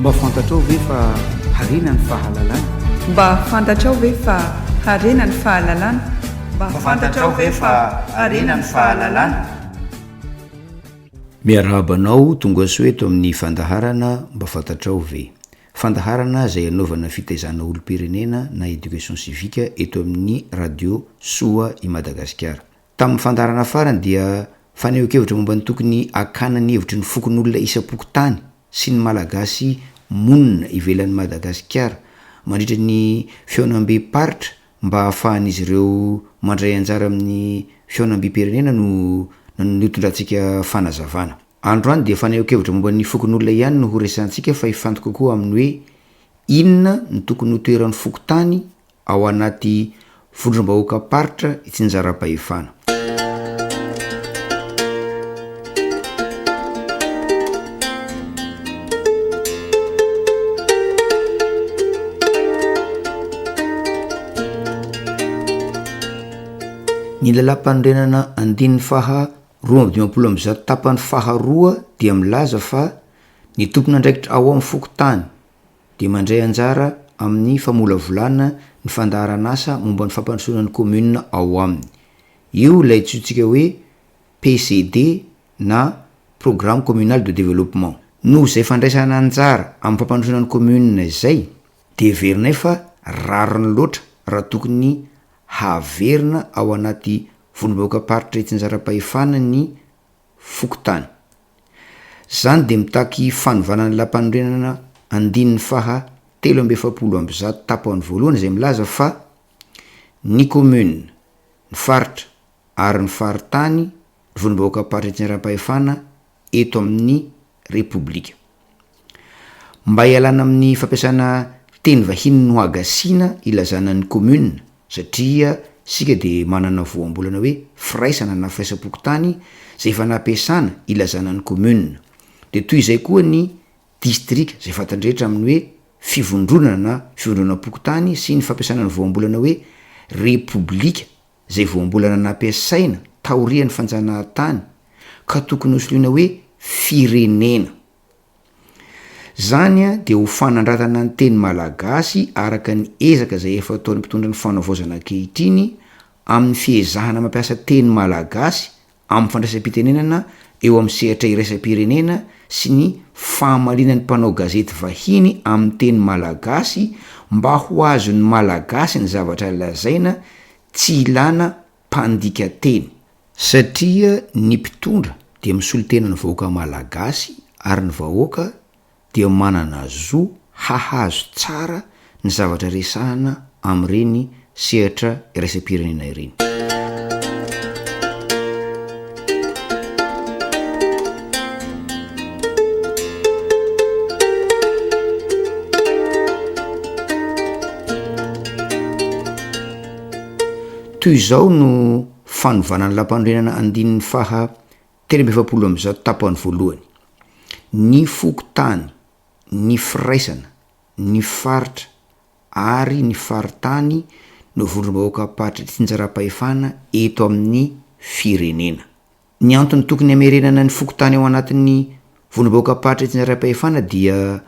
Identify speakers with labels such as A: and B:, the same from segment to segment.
A: mba fantatrao ve fa harena ny fahalalana
B: mba fantatrao ve fa harena ny fahalalana mba fantatrao ve fa harena ny fahalalana
C: miarahabanao tonga soeto amin'ny fandaharana mba fantatrao ve fandaharana zay anaovana fitaizana olo-pirenena na éducation civique eto amin'ny radio soa i Madagasikara. Tamin'ny fandaharana farany dia fanehoan-kevitra momba ny tokony akana ny hevitry ny fokon'olona isam-pokotany sy ny malagasy monina ivelan'ny Madagasikara mandritra ny fiaonam-be-paritra mba ahafahan'izy ireo mandray anjara amin'ny fiaonam-be-pirenena no nitondrantsika fanazavana. Androany dia fanehoan-kevitra momba ny fokon'olona ihany no horesantsika fa ifantoka koa amin'ny hoe inona ny tokony ho toeran'ny fokotany ao anaty vondrom-bahoaka paritra itsinjaram-pahefana. Ny lalam-panorenana andininy faha 2020 tapany faharoa dia milaza fa ny tompona andraikitra ao amin'ny fokotany dia mandray anjara amin'ny famolavolana ny fandaharan'asa momba ny fampandrosoana ny commune ao aminy. Io ilay antsointsika hoe PCD na programme communal de développement. Noho izay fandraisana anjara amin'ny fampandrosoana ny commune izay dia verina fa rariny loatra raha tokony haverina ao anaty vondrom-bahoaka paritra itsinjaram-pahefana ny fokotany. Zany dia mitaky fanovana ny lampanorenana andininy faha 370 tapany voalohany izay milaza fa ny commune, ny faritra ary ny faritany ny vondrom-bahoaka paritra itsinjaram-pahefana eto amin'ny repoblika. Mba hialana amin'ny fampiasana teny vahiny no agasiana ilazana ny commune satria sika dia manana voambolana hoe firaisana na firaisam-pokotany zay efa nampiasana ilazana ny commune. Dia toy izay koa ny district zay fantandrehetra amin'ny hoe fivondronana na fivondronam-pokotany sy ny fampiasana ny voambolana hoe repoblika zay voambolana nampiasaina taorian'ny fanjanahantany ka tokony hosoloina hoe firenena. Zany dia ho fanandratana ny teny malagasy araka ny ezaka zay efa ataon'ny mpitondra ny fanaovozana ankehitriny amin'ny fiezahana mampiasa teny malagasy amin'ny fandraisam-pitenenana eo amin'ny sehatra iraisam-pirenena sy ny fahamalinan'ny mpanao gazety vahiny amin'ny teny malagasy mba ho azon'ny malagasy ny zavatra lazaina tsy ilana mpandika teny satria ny mpitondra dia misolo tena ny vahoaka malagasy ary ny vahoaka dia manana zo hahazo tsara ny zavatra resahana amin'ireny sehatra iraisam-pirenena ireny. Toy izao no fanovana ny lampanorenana andininy faha 370 tapany voalohany. Ny fokotany, ny firaisana, ny faritra ary ny faritany no vondrom-bahoaka paritra itsinjaram-pahefana eto amin'ny firenena. Ny antony tokony hamerenana ny fokotany ao anatin'ny vondrom-bahoaka paritra itsinjaram-pahefana dia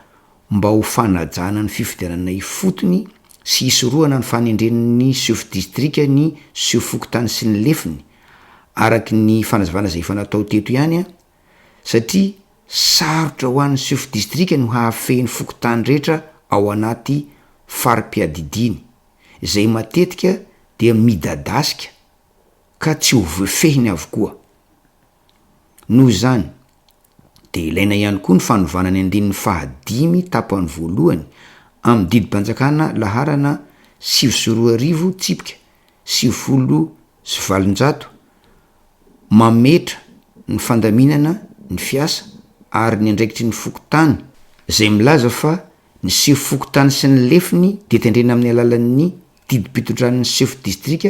C: mba ho fanajana ny fifidianana ifotony sy hisorohana ny fanendren'ny chef district ny chef fokotany sy ny lefiny araky ny fanazavana zay efa natao teto ihany satria sarotra ho an'ny chef district no hahafehin'ny fokotany rehetra ao anaty farim-piadidiny izay matetika dia midadasika ka tsy ho voafehiny avokoa. Noho izany dia ilaina ihany koa ny fanovana ny andininy faha 5 tapany voalohany amin'ny didim-panjakana laharana 9 tsipika 9 mametra ny fandaminana ny fiasa ary ny andraikitry ny fokotany zay milaza fa ny chef fokotany sy ny lefiny dia tendrena amin'ny alalan'ny didim-pitondran'ny chef district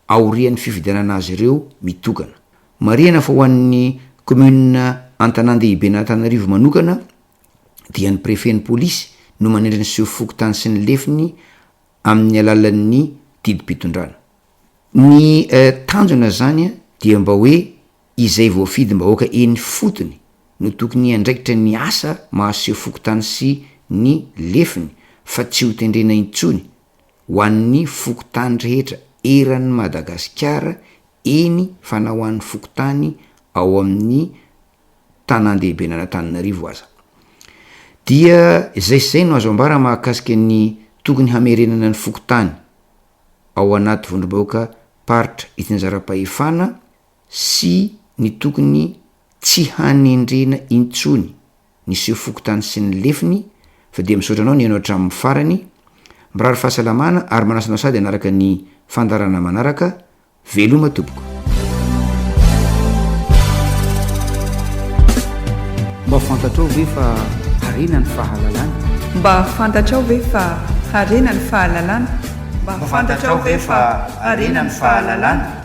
C: aorian'ny fifidianana azy ireo mitokana. Marihana fa ho an'ny commune Antanandehibe na Antananarivo manokana dia ny préfet-ny polisy no manendra ny chef fokotany sy ny lefiny amin'ny alalan'ny didim-pitondrana. Ny tanjona zany dia mba hoe izay voafidy mba hoaka eny fotony no tokony andraikitra ny asa mahaseho fokotany sy ny lefiny fa tsy ho tendrena intsony ho an'ny fokotany rehetra eran'ny Madagasikara eny fanao an'ny fokotany ao amin'ny tanàn-dehibe n'Antananarivo aza. Dia zay no azo ambara mahakasika ny tokony hamerenana ny fokotany ao anaty vondrom-bahoaka paritra itinjara-pahefana sy ny tokony tsy hanendrena intsony niseo fokotany sy ny lefiny fa dia misaotranao ny ianao hatramin'ny farany. Mirary fahasalamana ary manasanao sady anaraka ny fandarana manaraka. Veloma tompoko.
A: Mba fantatrao ve fa harena ny fahalalana?
B: Mba fantatrao ve fa harena ny fahalalana?
A: Mba fantatrao ve fa harena ny fahalalana?